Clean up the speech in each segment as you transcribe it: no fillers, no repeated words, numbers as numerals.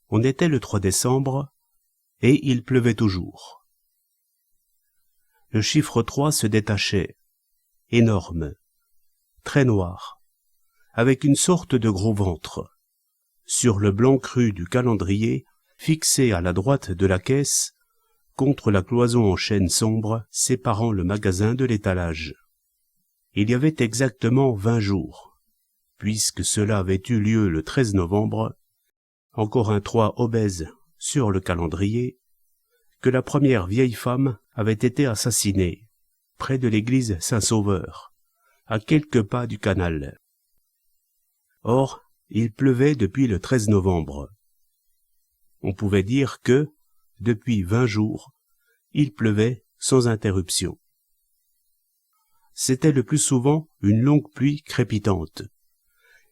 On était le 3 décembre, et il pleuvait toujours. Le chiffre 3 se détachait, énorme, très noir, avec une sorte de gros ventre, sur le blanc cru du calendrier, fixé à la droite de la caisse, contre la cloison en chêne sombre séparant le magasin de l'étalage. Il y avait exactement 20 jours, puisque cela avait eu lieu le 13 novembre, encore un 3 obèse sur le calendrier, que la première vieille femme avait été assassinée, près de l'église Saint-Sauveur, à quelques pas du canal. Or, il pleuvait depuis le 13 novembre. On pouvait dire que, depuis 20 jours, il pleuvait sans interruption. C'était le plus souvent une longue pluie crépitante,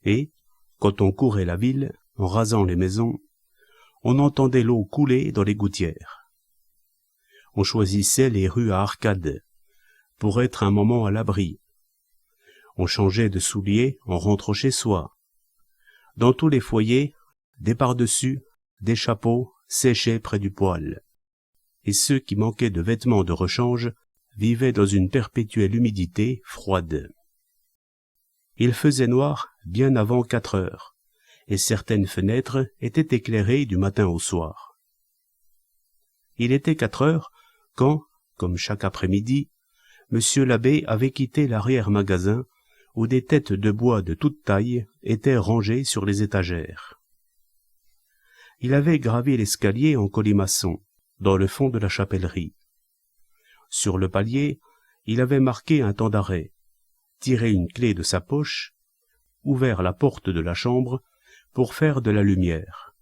et, quand on courait la ville, en rasant les maisons, on entendait l'eau couler dans les gouttières. On choisissait les rues à arcades, pour être un moment à l'abri. On changeait de souliers en rentrant chez soi. Dans tous les foyers, des pardessus, des chapeaux séchaient près du poêle, et ceux qui manquaient de vêtements de rechange vivaient dans une perpétuelle humidité froide. Il faisait noir bien avant 4 heures, et certaines fenêtres étaient éclairées du matin au soir. Il était 4 heures quand, comme chaque après-midi, Monsieur l'abbé avait quitté l'arrière-magasin où des têtes de bois de toute taille étaient rangées sur les étagères. Il avait gravé l'escalier en colimaçon, dans le fond de la chapellerie. Sur le palier, il avait marqué un temps d'arrêt, tiré une clé de sa poche, ouvert la porte de la chambre pour faire de la lumière.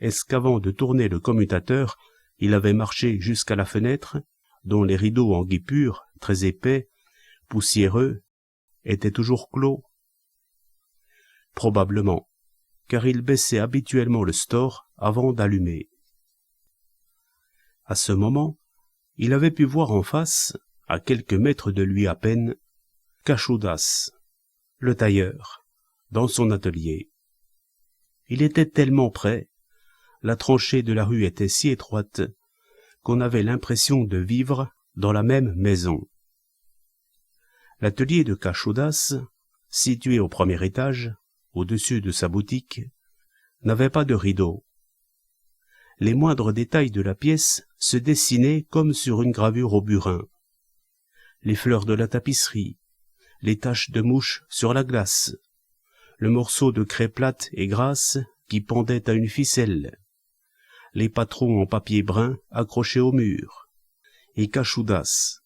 Est-ce qu'avant de tourner le commutateur, il avait marché jusqu'à la fenêtre, dont les rideaux en guipure, très épais, poussiéreux, étaient toujours clos? Probablement, car il baissait habituellement le store avant d'allumer. À ce moment, il avait pu voir en face, à quelques mètres de lui à peine, Cachoudas, le tailleur, dans son atelier. Il était tellement près, la tranchée de la rue était si étroite, qu'on avait l'impression de vivre dans la même maison. L'atelier de Cachoudas, situé au premier étage, au-dessus de sa boutique, n'avait pas de rideau. Les moindres détails de la pièce se dessinaient comme sur une gravure au burin. Les fleurs de la tapisserie, les taches de mouche sur la glace, le morceau de craie plate et grasse qui pendait à une ficelle, les patrons en papier brun accrochés au mur, et Cachoudas,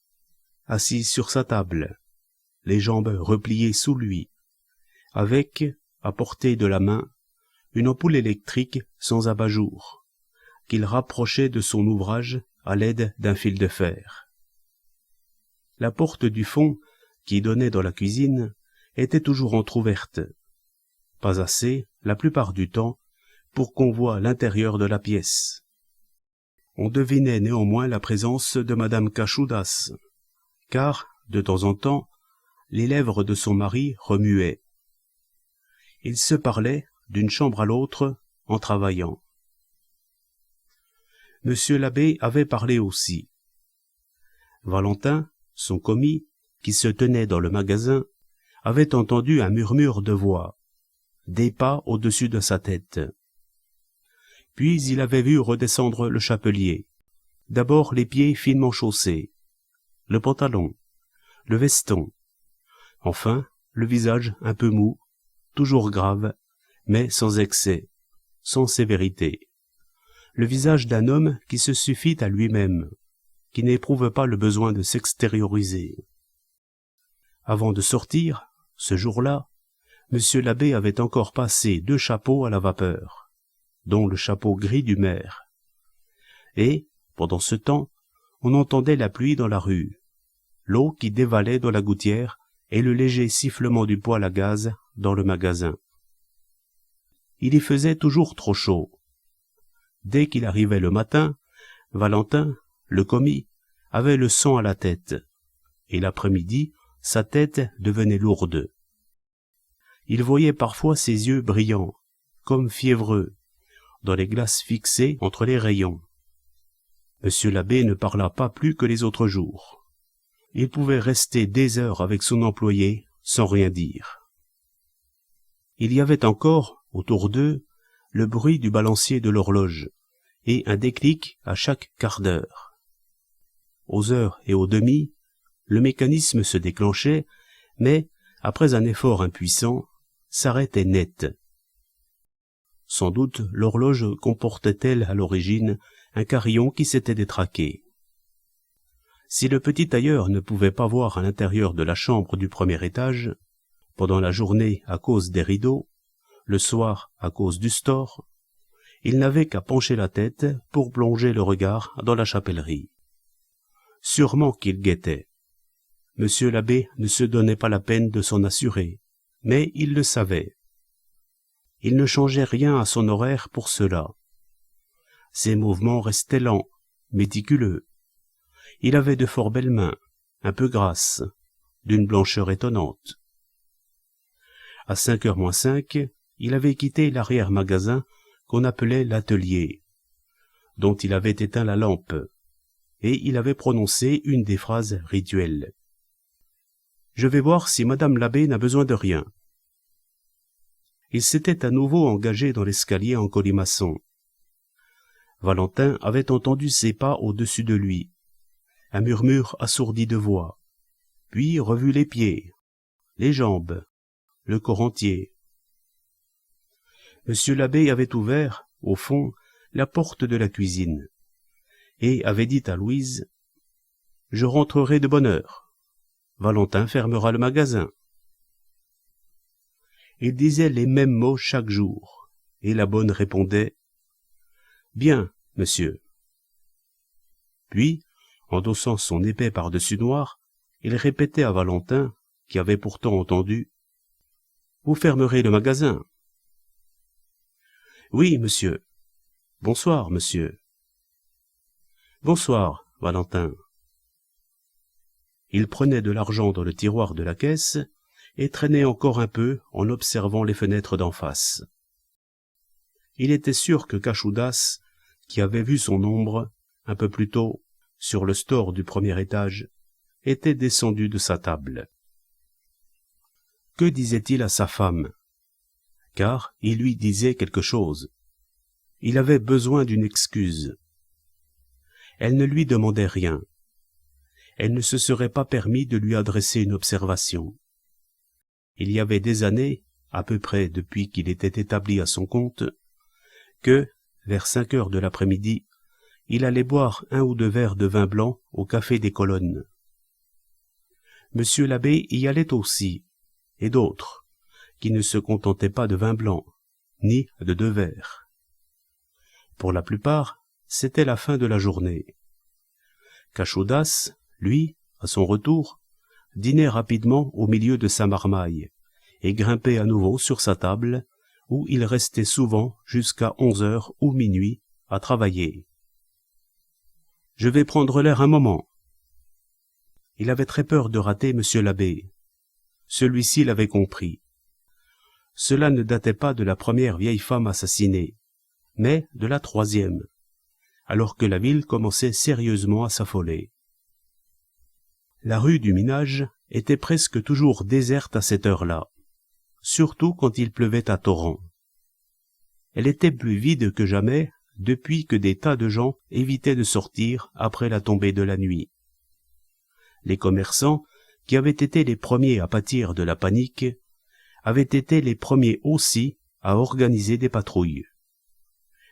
assis sur sa table, les jambes repliées sous lui, avec, à portée de la main, une ampoule électrique sans abat-jour, qu'il rapprochait de son ouvrage à l'aide d'un fil de fer. La porte du fond, qui donnait dans la cuisine, était toujours entr'ouverte. Pas assez, la plupart du temps, pour qu'on voie l'intérieur de la pièce. On devinait néanmoins la présence de madame Cachoudas, car, de temps en temps, les lèvres de son mari remuaient. Ils se parlaient d'une chambre à l'autre en travaillant. Monsieur l'abbé avait parlé aussi. Valentin, son commis, qui se tenait dans le magasin, avait entendu un murmure de voix, des pas au-dessus de sa tête. Puis il avait vu redescendre le chapelier, d'abord les pieds finement chaussés, le pantalon, le veston, enfin le visage un peu mou, toujours grave, mais sans excès, sans sévérité, le visage d'un homme qui se suffit à lui-même, qui n'éprouve pas le besoin de s'extérioriser. Avant de sortir, ce jour-là, monsieur l'abbé avait encore passé 2 chapeaux à la vapeur, dont le chapeau gris du maire. Et, pendant ce temps, on entendait la pluie dans la rue, l'eau qui dévalait dans la gouttière et le léger sifflement du poêle à gaz dans le magasin. Il y faisait toujours trop chaud. Dès qu'il arrivait le matin, Valentin, le commis, avait le sang à la tête, et l'après-midi, sa tête devenait lourde. Il voyait parfois ses yeux brillants, comme fiévreux, dans les glaces fixées entre les rayons. Monsieur l'abbé ne parla pas plus que les autres jours. Il pouvait rester des heures avec son employé sans rien dire. Il y avait encore, autour d'eux, le bruit du balancier de l'horloge, et un déclic à chaque quart d'heure. Aux heures et aux demie, le mécanisme se déclenchait, mais, après un effort impuissant, s'arrêtait net. Sans doute l'horloge comportait-elle à l'origine un carillon qui s'était détraqué. Si le petit tailleur ne pouvait pas voir à l'intérieur de la chambre du premier étage, pendant la journée à cause des rideaux, le soir à cause du store, il n'avait qu'à pencher la tête pour plonger le regard dans la chapellerie. Sûrement qu'il guettait. Monsieur l'abbé ne se donnait pas la peine de s'en assurer, mais il le savait. Il ne changeait rien à son horaire pour cela. Ses mouvements restaient lents, méticuleux. Il avait de fort belles mains, un peu grasses, d'une blancheur étonnante. À 5h moins 5, il avait quitté l'arrière-magasin qu'on appelait l'atelier, dont il avait éteint la lampe, et il avait prononcé une des phrases rituelles. « Je vais voir si madame l'abbé n'a besoin de rien. » Il s'était à nouveau engagé dans l'escalier en colimaçon. Valentin avait entendu ses pas au-dessus de lui, un murmure assourdi de voix, puis revu les pieds, les jambes, le corps entier. Monsieur l'abbé avait ouvert, au fond, la porte de la cuisine, et avait dit à Louise « Je rentrerai de bonne heure. Valentin fermera le magasin. » Il disait les mêmes mots chaque jour, et la bonne répondait « Bien, monsieur. » Puis, endossant son épais par-dessus noir, il répétait à Valentin, qui avait pourtant entendu « Vous fermerez le magasin. »« Oui, monsieur. Bonsoir, monsieur. »« Bonsoir, Valentin. » Il prenait de l'argent dans le tiroir de la caisse et traînait encore un peu en observant les fenêtres d'en face. Il était sûr que Cachoudas, qui avait vu son ombre, un peu plus tôt, sur le store du premier étage, était descendu de sa table. Que disait-il à sa femme? Car il lui disait quelque chose. Il avait besoin d'une excuse. Elle ne lui demandait rien. Elle ne se serait pas permis de lui adresser une observation. Il y avait des années, à peu près depuis qu'il était établi à son compte, que, vers 5 heures de l'après-midi, il allait boire 1 ou 2 verres de vin blanc au café des Colonnes. Monsieur l'abbé y allait aussi, et d'autres, qui ne se contentaient pas de vin blanc, ni de 2 verres. Pour la plupart, c'était la fin de la journée. Cachoudas, lui, à son retour, dînait rapidement au milieu de sa marmaille, et grimpait à nouveau sur sa table, où il restait souvent jusqu'à 11 heures ou minuit à travailler. « Je vais prendre l'air un moment. » Il avait très peur de rater monsieur l'abbé. Celui-ci l'avait compris. Cela ne datait pas de la première vieille femme assassinée, mais de la 3e, alors que la ville commençait sérieusement à s'affoler. La rue du Minage était presque toujours déserte à cette heure-là, surtout quand il pleuvait à torrents. Elle était plus vide que jamais depuis que des tas de gens évitaient de sortir après la tombée de la nuit. Les commerçants, qui avaient été les premiers à pâtir de la panique, avaient été les premiers aussi à organiser des patrouilles.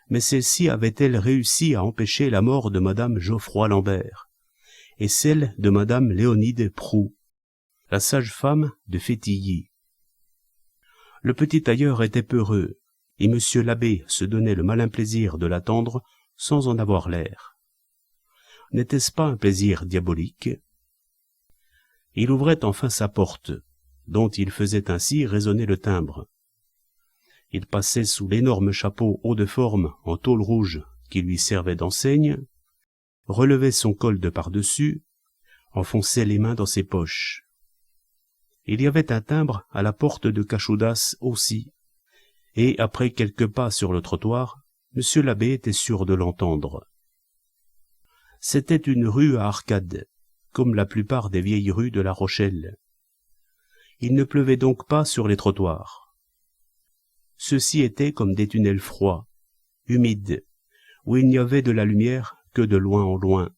Mais celles-ci avaient-elles réussi à empêcher la mort de madame Geoffroy Lambert et celle de madame Léonide Proux, la sage-femme de Fétilly? Le petit tailleur était peureux, et monsieur l'abbé se donnait le malin plaisir de l'attendre sans en avoir l'air. N'était-ce pas un plaisir diabolique? Il ouvrait enfin sa porte, dont il faisait ainsi résonner le timbre. Il passait sous l'énorme chapeau haut de forme en tôle rouge qui lui servait d'enseigne, relevait son col de par-dessus, enfonçait les mains dans ses poches. Il y avait un timbre à la porte de Cachoudas aussi, et après quelques pas sur le trottoir, Monsieur l'abbé était sûr de l'entendre. C'était une rue à arcades, comme la plupart des vieilles rues de La Rochelle. Il ne pleuvait donc pas sur les trottoirs. Ceux-ci étaient comme des tunnels froids, humides, où il n'y avait de la lumière que de loin en loin,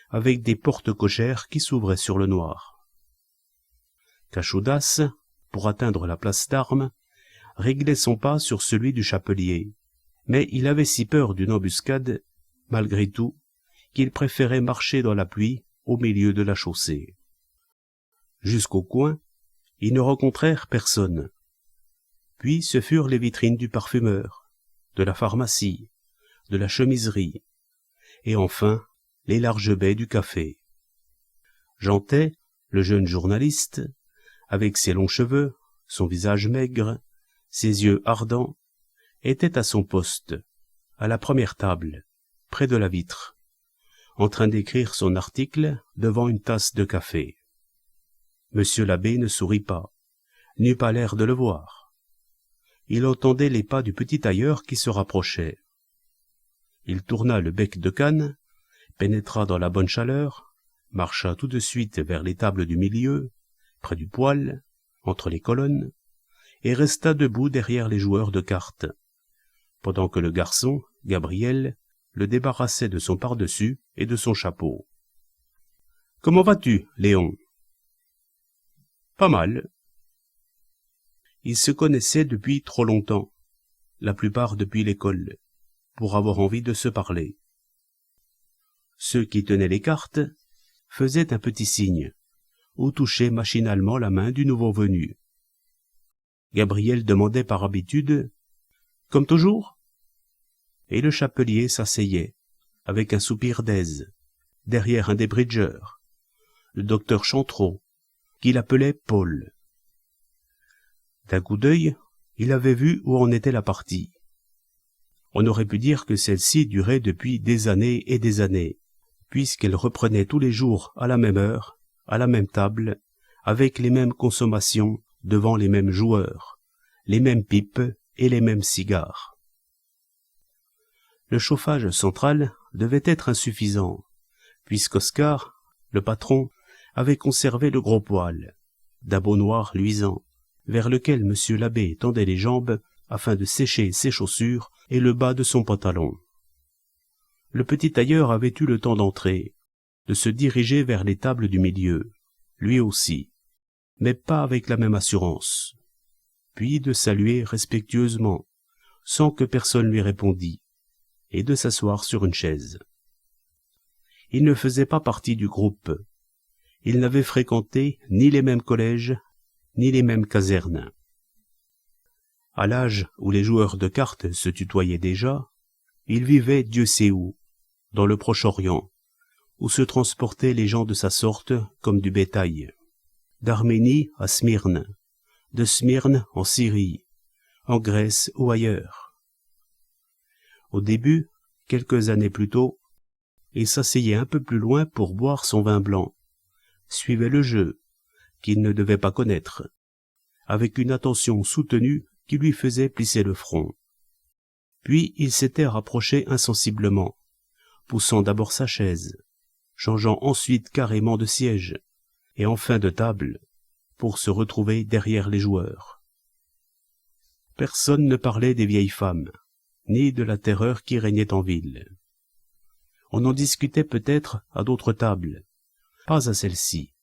avec des portes cochères qui s'ouvraient sur le noir. Cachoudas, pour atteindre la place d'Armes, réglait son pas sur celui du Chapelier, mais il avait si peur d'une embuscade, malgré tout, qu'il préférait marcher dans la pluie au milieu de la chaussée. Jusqu'au coin, ils ne rencontrèrent personne. Puis ce furent les vitrines du parfumeur, de la pharmacie, de la chemiserie, et enfin les larges baies du café. Jeantet, le jeune journaliste, avec ses longs cheveux, son visage maigre, ses yeux ardents, était à son poste, à la première table, près de la vitre, en train d'écrire son article devant une tasse de café. Monsieur l'abbé ne sourit pas, n'eut pas l'air de le voir. Il entendait les pas du petit tailleur qui se rapprochait. Il tourna le bec de canne, pénétra dans la bonne chaleur, marcha tout de suite vers les tables du milieu, près du poêle, entre les colonnes, et resta debout derrière les joueurs de cartes, pendant que le garçon, Gabriel, le débarrassait de son pardessus et de son chapeau. « Comment vas-tu, Léon ?»« Pas mal. » Ils se connaissaient depuis trop longtemps, la plupart depuis l'école, pour avoir envie de se parler. Ceux qui tenaient les cartes faisaient un petit signe, ou touchaient machinalement la main du nouveau venu. Gabriel demandait par habitude « Comme toujours ?» Et le chapelier s'asseyait, avec un soupir d'aise, derrière un des bridgeurs, le docteur Chantreau, qu'il appelait Paul. D'un coup d'œil, il avait vu où en était la partie. On aurait pu dire que celle-ci durait depuis des années et des années, puisqu'elle reprenait tous les jours à la même heure, à la même table, avec les mêmes consommations, devant les mêmes joueurs, les mêmes pipes et les mêmes cigares. Le chauffage central devait être insuffisant, puisqu'Oscar, le patron, avait conservé le gros poêle, d'un beau noir luisant, vers lequel monsieur l'abbé tendait les jambes afin de sécher ses chaussures et le bas de son pantalon. Le petit tailleur avait eu le temps d'entrer, de se diriger vers les tables du milieu, lui aussi, mais pas avec la même assurance, puis de saluer respectueusement, sans que personne lui répondît, et de s'asseoir sur une chaise. Il ne faisait pas partie du groupe. Il n'avait fréquenté ni les mêmes collèges, ni les mêmes casernes. À l'âge où les joueurs de cartes se tutoyaient déjà, il vivait Dieu sait où, dans le Proche-Orient, où se transportaient les gens de sa sorte comme du bétail, d'Arménie à Smyrne, de Smyrne en Syrie, en Grèce ou ailleurs. Au début, quelques années plus tôt, il s'asseyait un peu plus loin pour boire son vin blanc, suivait le jeu, qu'il ne devait pas connaître, avec une attention soutenue qui lui faisait plisser le front. Puis il s'était rapproché insensiblement, poussant d'abord sa chaise, changeant ensuite carrément de siège, et enfin de table, pour se retrouver derrière les joueurs. Personne ne parlait des vieilles femmes, ni de la terreur qui régnait en ville. On en discutait peut-être à d'autres tables, pas à celle-ci.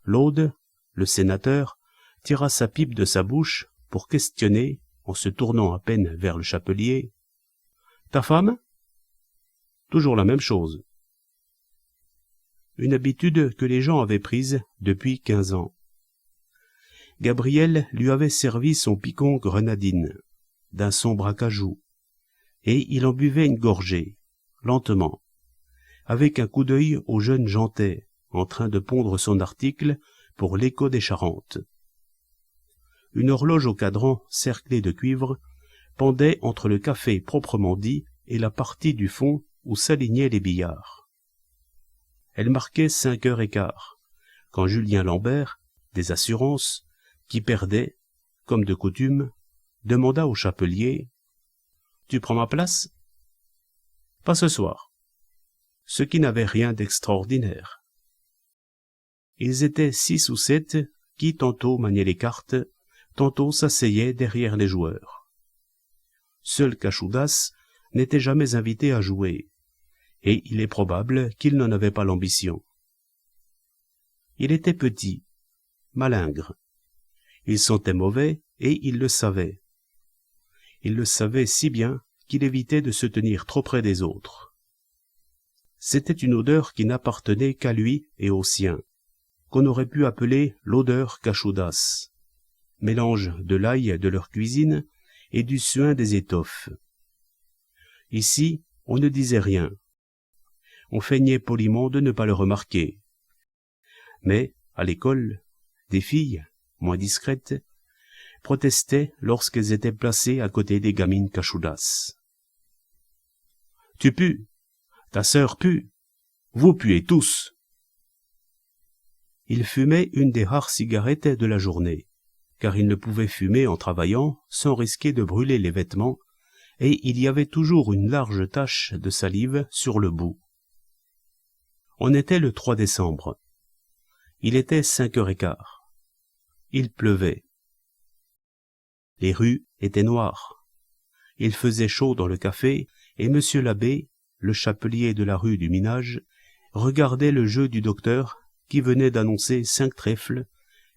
Laude, le sénateur, tira sa pipe de sa bouche pour questionner, en se tournant à peine vers le chapelier. « Ta femme ?»« Toujours la même chose. » Une habitude que les gens avaient prise depuis 15 ans. Gabriel lui avait servi son picon grenadine, d'un sombre acajou, et il en buvait une gorgée, lentement, avec un coup d'œil au jeune Jeantet, en train de pondre son article pour l'Écho des Charentes. Une horloge au cadran cerclé de cuivre pendait entre le café proprement dit et la partie du fond où s'alignaient les billards. Elle marquait 5h15, quand Julien Lambert, des assurances, qui perdait, comme de coutume, demanda au chapelier « Tu prends ma place? Pas ce soir. Ce qui n'avait rien d'extraordinaire. Ils étaient 6 ou 7 qui tantôt maniaient les cartes, tantôt s'asseyaient derrière les joueurs. Seul Cachudas n'était jamais invité à jouer, et il est probable qu'il n'en avait pas l'ambition. Il était petit, malingre. Il sentait mauvais et il le savait. Il le savait si bien qu'il évitait de se tenir trop près des autres. C'était une odeur qui n'appartenait qu'à lui et aux siens, qu'on aurait pu appeler l'odeur Cachudas, mélange de l'ail de leur cuisine et du suin des étoffes. Ici, on ne disait rien. On feignait poliment de ne pas le remarquer. Mais, à l'école, des filles, moins discrètes, protestaient lorsqu'elles étaient placées à côté des gamines Cachudas. « Tu pues, ta sœur pue, vous puez tous !» Il fumait une des rares cigarettes de la journée, car il ne pouvait fumer en travaillant sans risquer de brûler les vêtements, et il y avait toujours une large tache de salive sur le bout. On était le 3 décembre. Il était 5h15. Il pleuvait. Les rues étaient noires. Il faisait chaud dans le café, et monsieur l'abbé, le chapelier de la rue du Minage, regardait le jeu du docteur qui venait d'annoncer 5 trèfles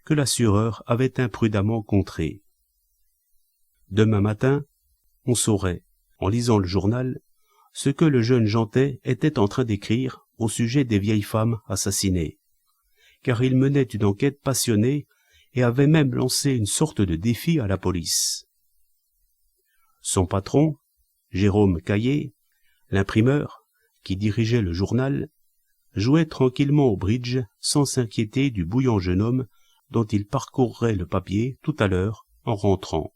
que l'assureur avait imprudemment contrés. Demain matin, on saurait, en lisant le journal, ce que le jeune Jantet était en train d'écrire au sujet des vieilles femmes assassinées, car il menait une enquête passionnée et avait même lancé une sorte de défi à la police. Son patron, Jérôme Caillé, l'imprimeur, qui dirigeait le journal, jouait tranquillement au bridge sans s'inquiéter du bouillant jeune homme dont il parcourrait le papier tout à l'heure en rentrant.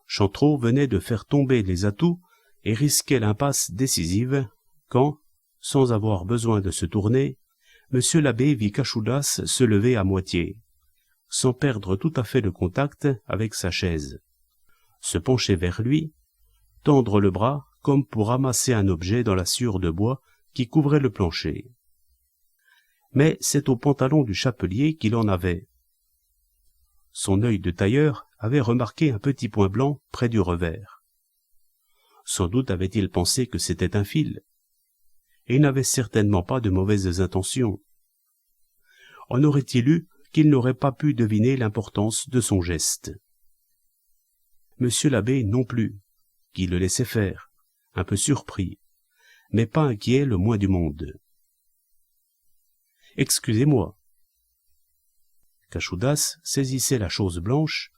Chantreau venait de faire tomber les atouts et risquait l'impasse décisive quand, sans avoir besoin de se tourner, monsieur l'abbé vit Cachudas se lever à moitié, sans perdre tout à fait le contact avec sa chaise, se pencher vers lui, tendre le bras comme pour ramasser un objet dans la sciure de bois qui couvrait le plancher. Mais c'est au pantalon du chapelier qu'il en avait. Son œil de tailleur avait remarqué un petit point blanc près du revers. Sans doute avait-il pensé que c'était un fil, et il n'avait certainement pas de mauvaises intentions. En aurait-il eu qu'il n'aurait pas pu deviner l'importance de son geste. Monsieur l'abbé non plus, qui le laissait faire, un peu surpris, mais pas inquiet le moins du monde. « Excusez-moi. » Cachudas saisissait la chose blanche,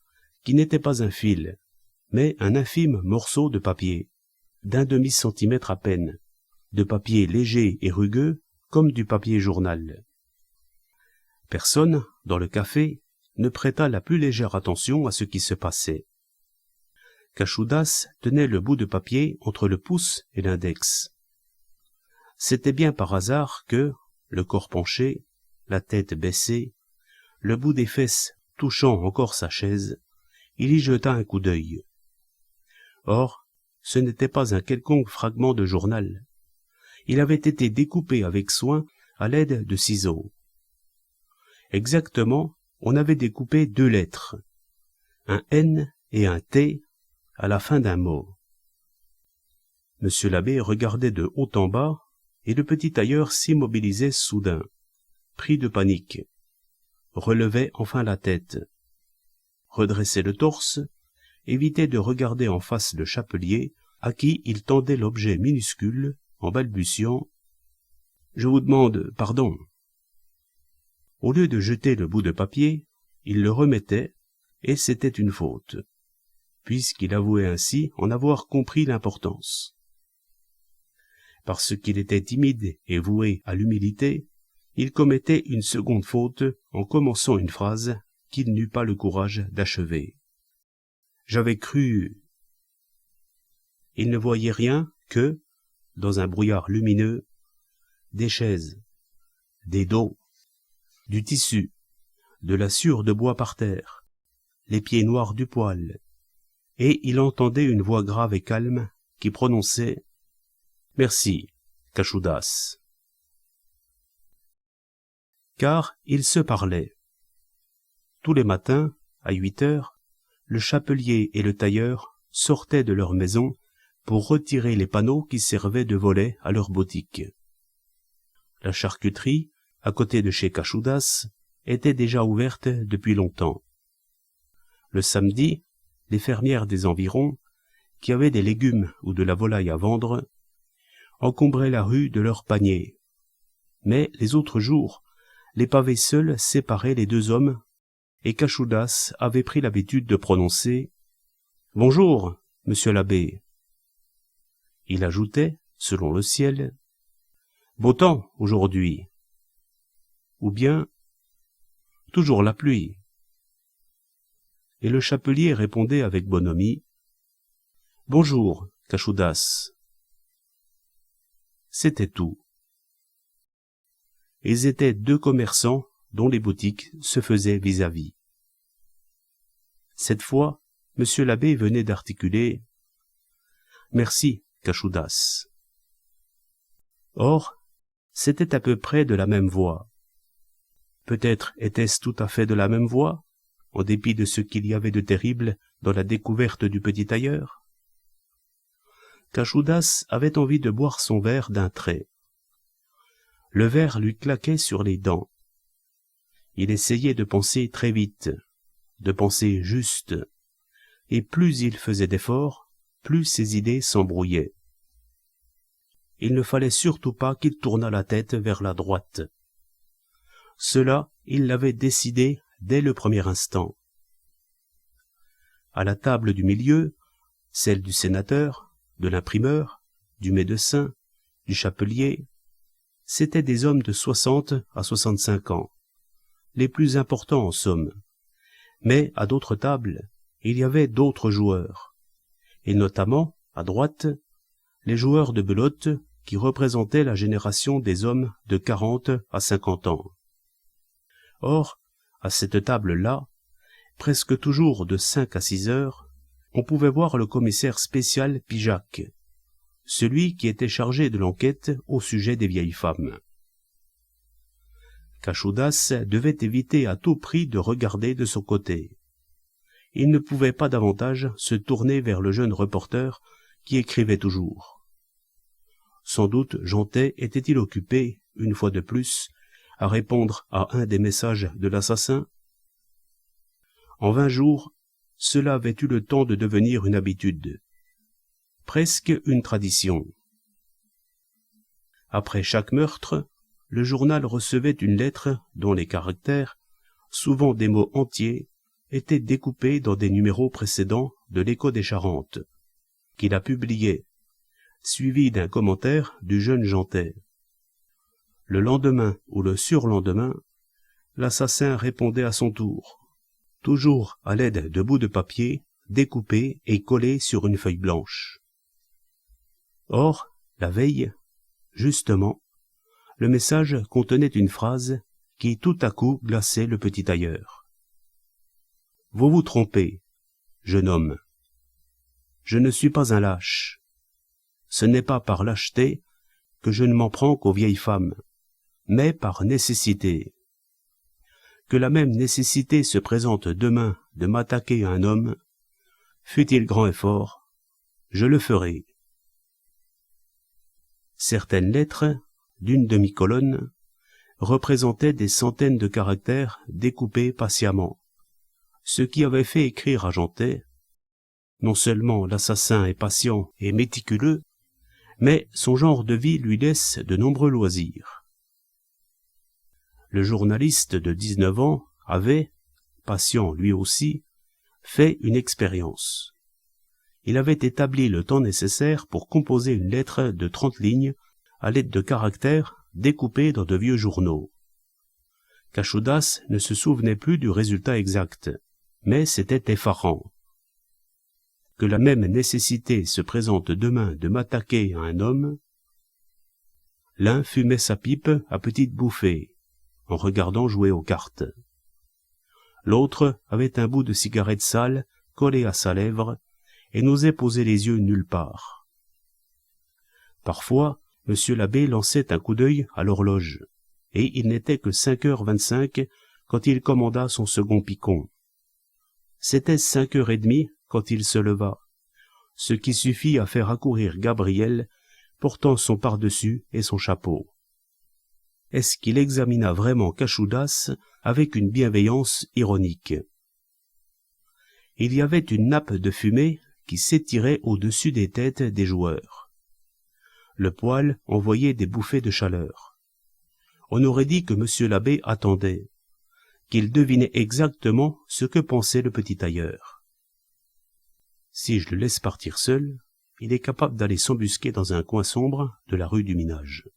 qui n'était pas un fil, mais un infime morceau de papier, d'un demi-centimètre à peine, de papier léger et rugueux, comme du papier journal. Personne, dans le café, ne prêta la plus légère attention à ce qui se passait. Cachudas tenait le bout de papier entre le pouce et l'index. C'était bien par hasard que, le corps penché, la tête baissée, le bout des fesses touchant encore sa chaise, il y jeta un coup d'œil. Or, ce n'était pas un quelconque fragment de journal. Il avait été découpé avec soin à l'aide de ciseaux. Exactement, on avait découpé 2 lettres, un N et un T à la fin d'un mot. Monsieur l'abbé regardait de haut en bas, et le petit tailleur s'immobilisait soudain, pris de panique, relevait enfin la tête, redressait le torse, évitait de regarder en face le chapelier, à qui il tendait l'objet minuscule, en balbutiant « Je vous demande pardon ». Au lieu de jeter le bout de papier, il le remettait, et c'était une faute, puisqu'il avouait ainsi en avoir compris l'importance. Parce qu'il était timide et voué à l'humilité, il commettait une seconde faute en commençant une phrase qu'il n'eut pas le courage d'achever. J'avais cru... Il ne voyait rien que, dans un brouillard lumineux, des chaises, des dos, du tissu, de la sciure de bois par terre, les pieds noirs du poêle, et il entendait une voix grave et calme qui prononçait « Merci, Cachudas ». Car ils se parlaient. Tous les matins, à 8 heures, le chapelier et le tailleur sortaient de leur maison pour retirer les panneaux qui servaient de volets à leur boutique. La charcuterie, à côté de chez Cachudas, était déjà ouverte depuis longtemps. Le samedi, les fermières des environs, qui avaient des légumes ou de la volaille à vendre, encombraient la rue de leurs paniers. Mais les autres jours, les pavés seuls séparaient les deux hommes, et Cachudas avait pris l'habitude de prononcer « Bonjour, monsieur l'abbé ». Il ajoutait, selon le ciel, « Beau temps aujourd'hui » ou bien « Toujours la pluie ». Et le chapelier répondait avec bonhomie « Bonjour, Cachudas ». C'était tout. Ils étaient deux commerçants dont les boutiques se faisaient vis-à-vis. Cette fois, monsieur l'abbé venait d'articuler « Merci, Cachudas ». Or, c'était à peu près de la même voix. Peut-être était-ce tout à fait de la même voix, en dépit de ce qu'il y avait de terrible dans la découverte du petit tailleur. Cachudas avait envie de boire son verre d'un trait. Le verre lui claquait sur les dents. Il essayait de penser très vite, de penser juste, et plus il faisait d'efforts, plus ses idées s'embrouillaient. Il ne fallait surtout pas qu'il tournât la tête vers la droite. Cela, il l'avait décidé dès le premier instant. À la table du milieu, celle du sénateur, de l'imprimeur, du médecin, du chapelier, c'étaient des hommes de 60 à 65 ans, les plus importants en somme. Mais à d'autres tables, il y avait d'autres joueurs, et notamment, à droite, les joueurs de belote qui représentaient la génération des hommes de 40 à 50 ans. Or, à cette table-là, presque toujours de 5 à 6 heures, on pouvait voir le commissaire spécial Pijac, celui qui était chargé de l'enquête au sujet des vieilles femmes. Cachudas devait éviter à tout prix de regarder de son côté. Il ne pouvait pas davantage se tourner vers le jeune reporter qui écrivait toujours. Sans doute Jeantet était-il occupé, une fois de plus, à répondre à un des messages de l'assassin. En 20 jours, cela avait eu le temps de devenir une habitude, presque une tradition. Après chaque meurtre, le journal recevait une lettre dont les caractères, souvent des mots entiers, étaient découpés dans des numéros précédents de l'Écho des Charentes, qu'il a publié, suivi d'un commentaire du jeune Jeantet. Le lendemain ou le surlendemain, l'assassin répondait à son tour, toujours à l'aide de bouts de papier découpés et collés sur une feuille blanche. Or, la veille, justement, le message contenait une phrase qui tout à coup glaçait le petit tailleur. « Vous vous trompez, jeune homme. Je ne suis pas un lâche. Ce n'est pas par lâcheté que je ne m'en prends qu'aux vieilles femmes, mais par nécessité. Que la même nécessité se présente demain de m'attaquer à un homme, fût-il grand et fort, je le ferai. » Certaines lettres, d'une demi-colonne, représentaient des centaines de caractères découpés patiemment, ce qui avait fait écrire à Jeantet, non seulement l'assassin est patient et méticuleux, mais son genre de vie lui laisse de nombreux loisirs. Le journaliste de 19 ans avait, patient lui aussi, fait une expérience. Il avait établi le temps nécessaire pour composer une lettre de 30 lignes à l'aide de caractères découpés dans de vieux journaux. Cachudas ne se souvenait plus du résultat exact, mais c'était effarant. Que la même nécessité se présente demain de m'attaquer à un homme, l'un fumait sa pipe à petites bouffées, en regardant jouer aux cartes. L'autre avait un bout de cigarette sale collé à sa lèvre et n'osait poser les yeux nulle part. Parfois, monsieur l'abbé lançait un coup d'œil à l'horloge, et il n'était que 5h25 quand il commanda son second picon. C'était 5h30 quand il se leva, ce qui suffit à faire accourir Gabriel, portant son pardessus et son chapeau. Est-ce qu'il examina vraiment Cachoudas avec une bienveillance ironique? Il y avait une nappe de fumée qui s'étirait au-dessus des têtes des joueurs. Le poêle envoyait des bouffées de chaleur. On aurait dit que monsieur l'abbé attendait, qu'il devinait exactement ce que pensait le petit tailleur. Si je le laisse partir seul, il est capable d'aller s'embusquer dans un coin sombre de la rue du Minage.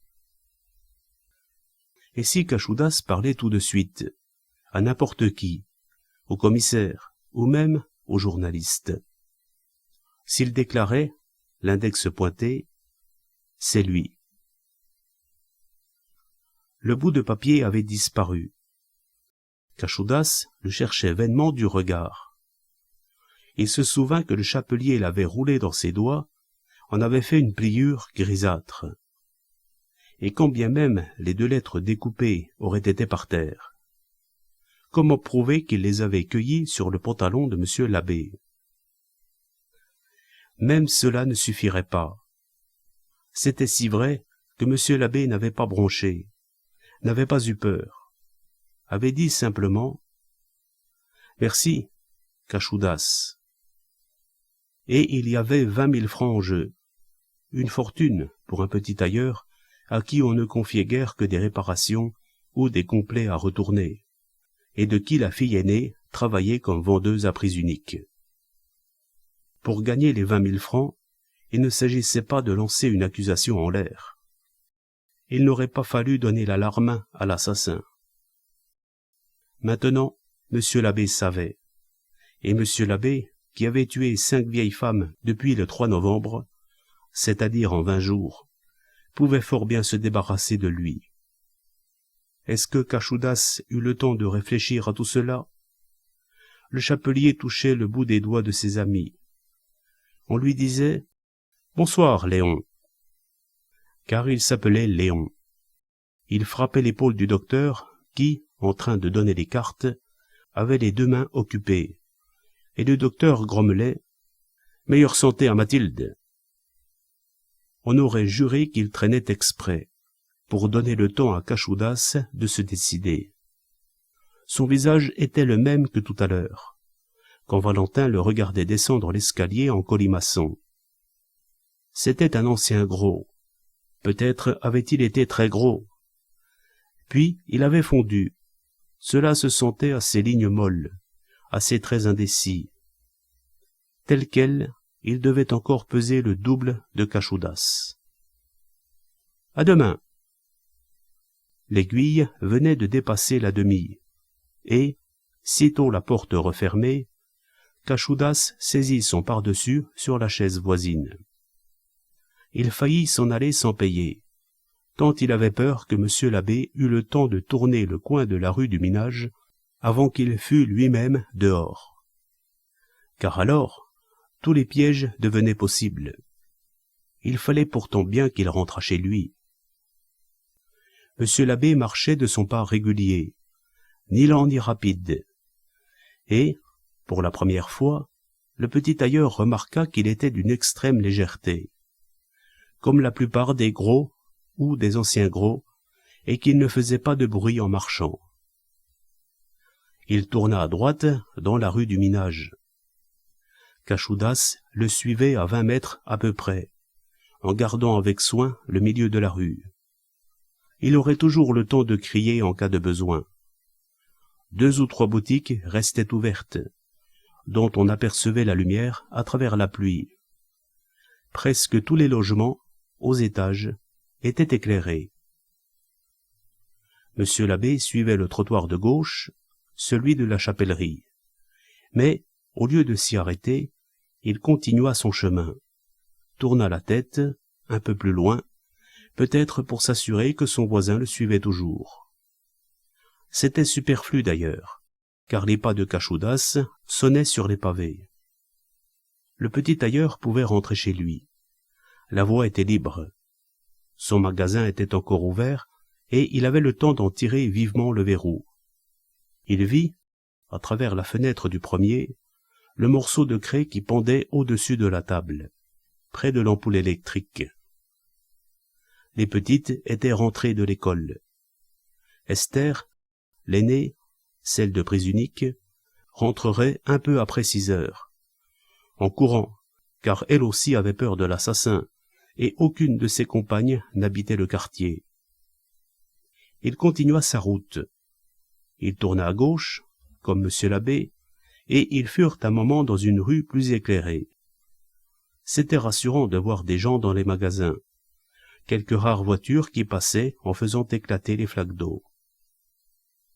Et si Cachoudas parlait tout de suite, à n'importe qui, au commissaire, ou même au journaliste? S'il déclarait, l'index pointé, c'est lui. Le bout de papier avait disparu. Cachoudas le cherchait vainement du regard. Il se souvint que le chapelier l'avait roulé dans ses doigts, en avait fait une pliure grisâtre. Et quand bien même les 2 lettres découpées auraient été par terre, comment prouver qu'il les avait cueillies sur le pantalon de monsieur l'abbé? Même cela ne suffirait pas. C'était si vrai que monsieur l'abbé n'avait pas bronché, n'avait pas eu peur, avait dit simplement « Merci, Cachoudas ». Et il y avait 20 000 francs en jeu, une fortune pour un petit tailleur à qui on ne confiait guère que des réparations ou des complets à retourner, et de qui la fille aînée travaillait comme vendeuse à prix unique. Pour gagner les 20 000 francs, il ne s'agissait pas de lancer une accusation en l'air. Il n'aurait pas fallu donner l'alarme à l'assassin. Maintenant, monsieur l'abbé savait, et monsieur l'abbé, qui avait tué 5 vieilles femmes depuis le 3 novembre, c'est-à-dire en 20 jours, pouvait fort bien se débarrasser de lui. Est-ce que Cachoudas eut le temps de réfléchir à tout cela? Le chapelier touchait le bout des doigts de ses amis. On lui disait « Bonsoir, Léon », car il s'appelait Léon. Il frappait l'épaule du docteur, qui, en train de donner les cartes, avait les 2 mains occupées, et le docteur grommelait « Meilleure santé à Mathilde ». On aurait juré qu'il traînait exprès, pour donner le temps à Cachoudas de se décider. Son visage était le même que tout à l'heure, quand Valentin le regardait descendre l'escalier en colimaçon. C'était un ancien gros. Peut-être avait-il été très gros. Puis il avait fondu. Cela se sentait à ses lignes molles, à ses traits indécis. Tel quel, il devait encore peser le double de Cachoudas. À demain. L'aiguille venait de dépasser la demie, et, sitôt la porte refermée, Cachoudas saisit son pardessus sur la chaise voisine. Il faillit s'en aller sans payer, tant il avait peur que monsieur l'abbé eût le temps de tourner le coin de la rue du Minage avant qu'il fût lui-même dehors. Car alors, tous les pièges devenaient possibles. Il fallait pourtant bien qu'il rentrât chez lui. Monsieur l'abbé marchait de son pas régulier, ni lent ni rapide, et, pour la première fois, le petit tailleur remarqua qu'il était d'une extrême légèreté, comme la plupart des gros ou des anciens gros, et qu'il ne faisait pas de bruit en marchant. Il tourna à droite dans la rue du Minage. Cachoudas le suivait à 20 mètres à peu près, en gardant avec soin le milieu de la rue. Il aurait toujours le temps de crier en cas de besoin. 2 ou 3 boutiques restaient ouvertes, dont on apercevait la lumière à travers la pluie. Presque tous les logements, aux étages, étaient éclairés. Monsieur l'abbé suivait le trottoir de gauche, celui de la chapellerie. Mais, au lieu de s'y arrêter, il continua son chemin, tourna la tête, un peu plus loin, peut-être pour s'assurer que son voisin le suivait toujours. C'était superflu d'ailleurs, car les pas de Cachoudas sonnaient sur les pavés. le petit tailleur pouvait rentrer chez lui. La voie était libre. Son magasin était encore ouvert, et il avait le temps d'en tirer vivement le verrou. Il vit, à travers la fenêtre du premier, le morceau de craie qui pendait au-dessus de la table, près de l'ampoule électrique. Les petites étaient rentrées de l'école. Esther, l'aînée, celle de prise unique, rentrerait un peu après 6 heures, en courant, car elle aussi avait peur de l'assassin, et aucune de ses compagnes n'habitait le quartier. Il continua sa route. Il tourna à gauche, comme monsieur l'abbé, et ils furent un moment dans une rue plus éclairée. C'était rassurant de voir des gens dans les magasins, quelques rares voitures qui passaient en faisant éclater les flaques d'eau.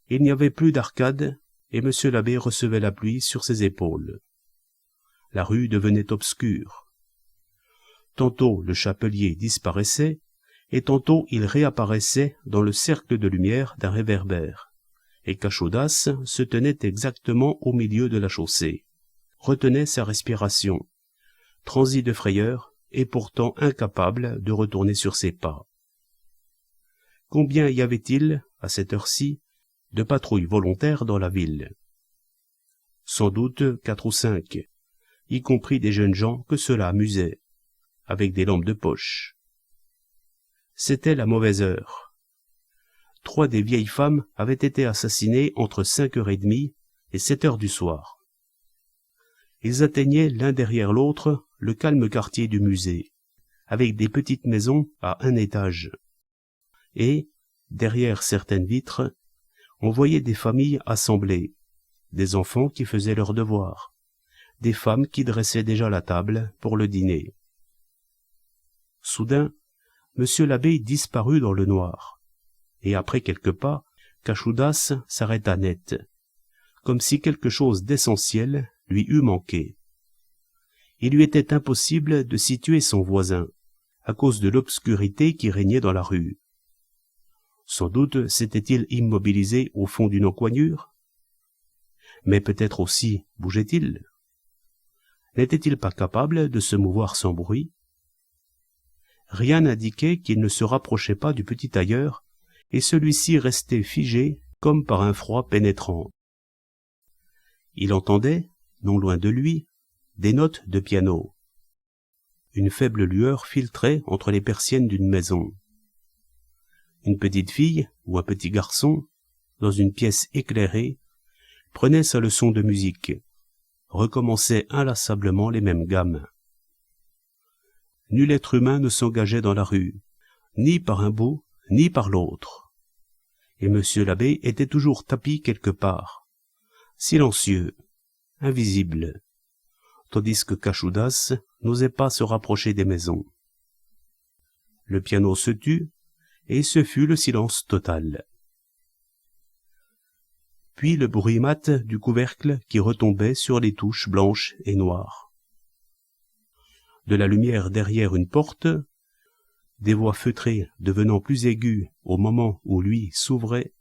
Il n'y avait plus d'arcade, et monsieur l'abbé recevait la pluie sur ses épaules. La rue devenait obscure. Tantôt le chapelier disparaissait, et tantôt il réapparaissait dans le cercle de lumière d'un réverbère, et Cachaudas se tenait exactement au milieu de la chaussée, retenait sa respiration, transi de frayeur, et pourtant incapable de retourner sur ses pas. Combien y avait-il, à cette heure-ci, de patrouilles volontaires dans la ville? Sans doute 4 ou 5, y compris des jeunes gens que cela amusait, avec des lampes de poche. C'était la mauvaise heure. 3 des vieilles femmes avaient été assassinées entre 5h30 et 7h du soir. Ils atteignaient l'un derrière l'autre le calme quartier du musée, avec des petites maisons à 1 étage. Et, derrière certaines vitres, on voyait des familles assemblées, des enfants qui faisaient leurs devoirs, des femmes qui dressaient déjà la table pour le dîner. Soudain, monsieur l'abbé disparut dans le noir, et après quelques pas, Cachaudas s'arrêta net, comme si quelque chose d'essentiel lui eût manqué. Il lui était impossible de situer son voisin, à cause de l'obscurité qui régnait dans la rue. Sans doute s'était-il immobilisé au fond d'une encoignure, mais peut-être aussi bougeait-il. N'était-il pas capable de se mouvoir sans bruit? Rien n'indiquait qu'il ne se rapprochait pas du petit tailleur, et celui-ci restait figé comme par un froid pénétrant. Il entendait, non loin de lui, des notes de piano. Une faible lueur filtrait entre les persiennes d'une maison. Une petite fille ou un petit garçon, dans une pièce éclairée, prenait sa leçon de musique, recommençait inlassablement les mêmes gammes. Nul être humain ne s'engageait dans la rue, ni par un bout, ni par l'autre. Et monsieur l'abbé était toujours tapi quelque part, silencieux, invisible, tandis que Cachaudas n'osait pas se rapprocher des maisons. Le piano se tut, et ce fut le silence total. Puis le bruit mat du couvercle qui retombait sur les touches blanches et noires. De la lumière derrière une porte, des voix feutrées devenant plus aiguës au moment où lui s'ouvrait,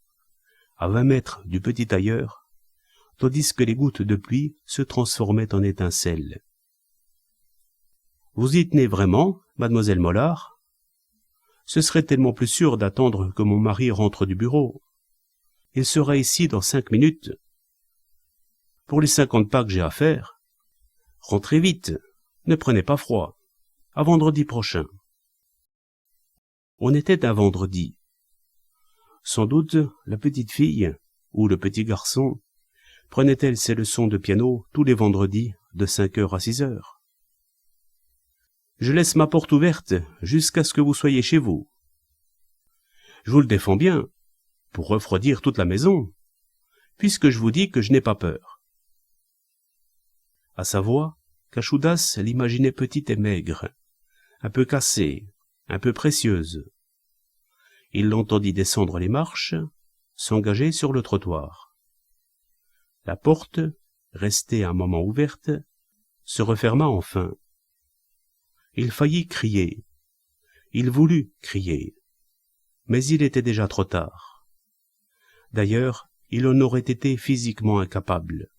à 20 mètres du petit tailleur, tandis que les gouttes de pluie se transformaient en étincelles. « Vous y tenez vraiment, mademoiselle Mollard ? Ce serait tellement plus sûr d'attendre que mon mari rentre du bureau. Il sera ici dans 5 minutes. Pour les 50 pas que j'ai à faire, rentrez vite, ne prenez pas froid. À vendredi prochain. » On était un vendredi. Sans doute la petite fille, ou le petit garçon, prenait-elle ses leçons de piano tous les vendredis de 5h à 6h. Je laisse ma porte ouverte jusqu'à ce que vous soyez chez vous. Je vous le défends bien, pour refroidir toute la maison, puisque je vous dis que je n'ai pas peur. À sa voix, Cachaudas l'imaginait petite et maigre, un peu cassée, un peu précieuse. Il l'entendit descendre les marches, s'engager sur le trottoir. La porte, restée un moment ouverte, se referma enfin. Il faillit crier. Il voulut crier. Mais il était déjà trop tard. D'ailleurs, il en aurait été physiquement incapable.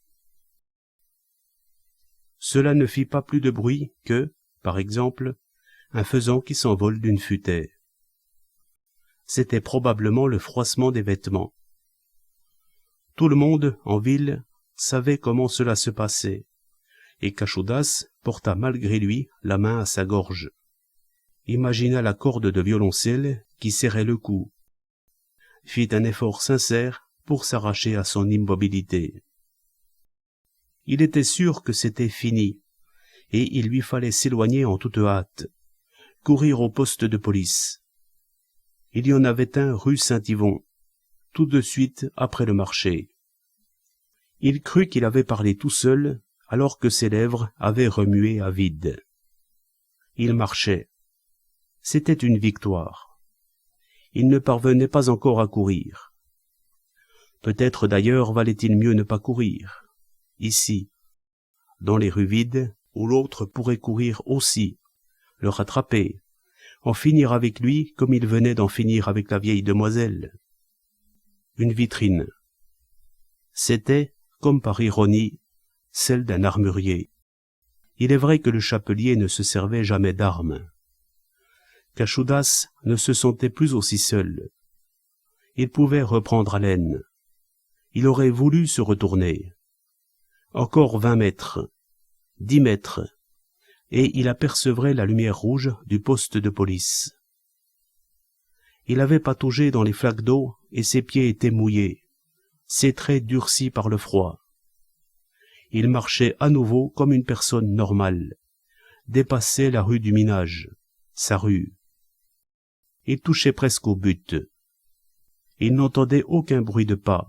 Cela ne fit pas plus de bruit que, par exemple, un faisan qui s'envole d'une futaie. C'était probablement le froissement des vêtements. Tout le monde, en ville, savait comment cela se passait, et Cachodas porta malgré lui la main à sa gorge. Imagina la corde de violoncelle qui serrait le cou, fit un effort sincère pour s'arracher à son immobilité. Il était sûr que c'était fini, et il lui fallait s'éloigner en toute hâte, courir au poste de police. Il y en avait un rue Saint-Yvon, tout de suite après le marché. Il crut qu'il avait parlé tout seul, alors que ses lèvres avaient remué à vide. Il marchait. C'était une victoire. Il ne parvenait pas encore à courir. Peut-être d'ailleurs valait-il mieux ne pas courir, ici, dans les rues vides, où l'autre pourrait courir aussi, le rattraper, en finir avec lui comme il venait d'en finir avec la vieille demoiselle. Une vitrine. C'était, comme par ironie, celle d'un armurier. Il est vrai que le chapelier ne se servait jamais d'armes. Cachodas ne se sentait plus aussi seul. Il pouvait reprendre haleine. Il aurait voulu se retourner. Encore 20 mètres, 10 mètres, et il apercevrait la lumière rouge du poste de police. Il avait pataugé dans les flaques d'eau et ses pieds étaient mouillés, ses traits durcis par le froid. Il marchait à nouveau comme une personne normale, dépassait la rue du Minage, sa rue. Il touchait presque au but. Il n'entendait aucun bruit de pas,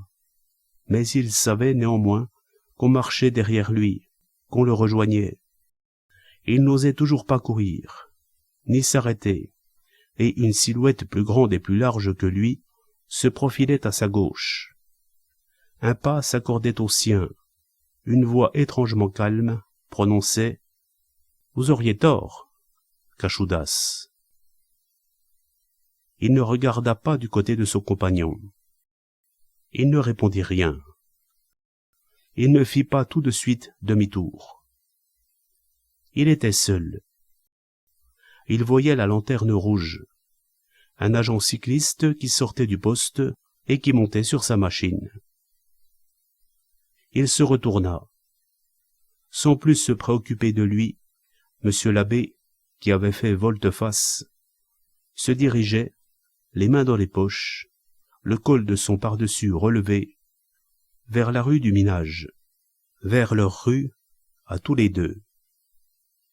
mais il savait néanmoins qu'on marchait derrière lui, qu'on le rejoignait. Il n'osait toujours pas courir, ni s'arrêter, et une silhouette plus grande et plus large que lui se profilait à sa gauche. Un pas s'accordait au sien. Une voix étrangement calme prononçait « Vous auriez tort, Cachodas ». Il ne regarda pas du côté de son compagnon. Il ne répondit rien. Il ne fit pas tout de suite demi-tour. Il était seul. Il voyait la lanterne rouge, un agent cycliste qui sortait du poste et qui montait sur sa machine. Il se retourna. Sans plus se préoccuper de lui, monsieur l'abbé, qui avait fait volte-face, se dirigeait, les mains dans les poches, le col de son pardessus relevé, vers la rue du Minage, vers leur rue à tous les deux.